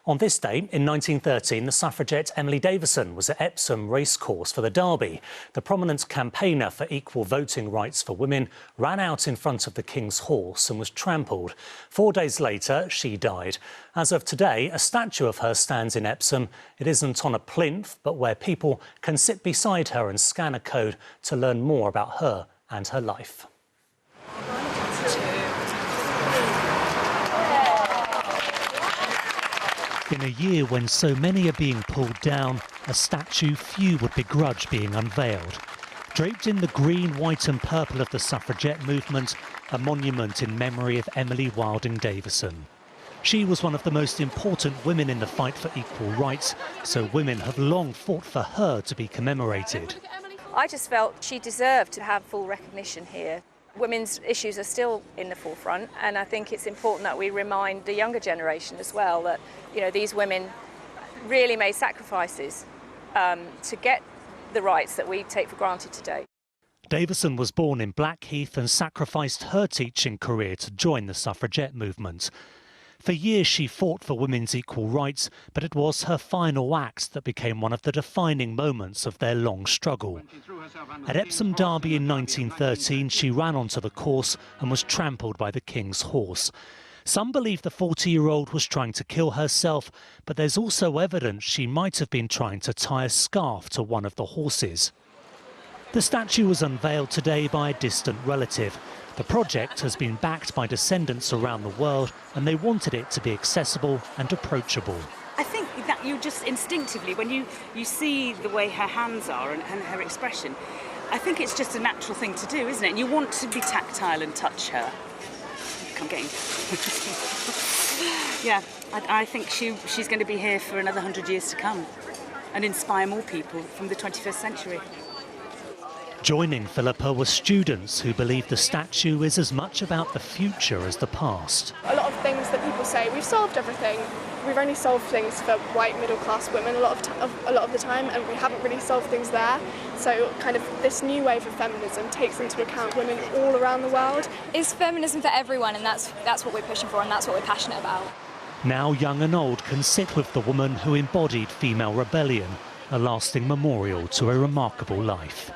On this day, in 1913, the suffragette Emily Davison was at Epsom racecourse for the Derby. The prominent campaigner for equal voting rights for women ran out in front of the King's horse and was trampled. 4 days later, she died. As of today, a statue of her stands in Epsom. It isn't on a plinth, but where people can sit beside her and scan a code to learn more about her and her life. In a year when so many are being pulled down, a statue few would begrudge being unveiled. Draped in the green, white and purple of the suffragette movement, a monument in memory of Emily Davison. She was one of the most important women in the fight for equal rights, so women have long fought for her to be commemorated. I just felt she deserved to have full recognition here. Women's issues are still in the forefront, and I think it's important that we remind the younger generation as well that, you know, these women really made sacrifices to get the rights that we take for granted today. Davison was born in Blackheath and sacrificed her teaching career to join the suffragette movement. For years she fought for women's equal rights, but it was her final act that became one of the defining moments of their long struggle. At Epsom Derby in 1913, she ran onto the course and was trampled by the King's horse. Some believe the 40-year-old was trying to kill herself, but there's also evidence she might have been trying to tie a scarf to one of the horses. The statue was unveiled today by a distant relative. The project has been backed by descendants around the world, and they wanted it to be accessible and approachable. I think that you just instinctively, when you see the way her hands are and her expression, I think it's just a natural thing to do, isn't it? And you want to be tactile and touch her. I'm getting... Yeah, I think she's going to be here for another 100 years to come and inspire more people from the 21st century. Joining Philippa were students who believe the statue is as much about the future as the past. A lot of things that people say, we've solved everything. We've only solved things for white middle-class women a lot of the time, and we haven't really solved things there. So kind of this new wave of feminism takes into account women all around the world. It's feminism for everyone, and that's what we're pushing for, and that's what we're passionate about. Now young and old can sit with the woman who embodied female rebellion, a lasting memorial to a remarkable life.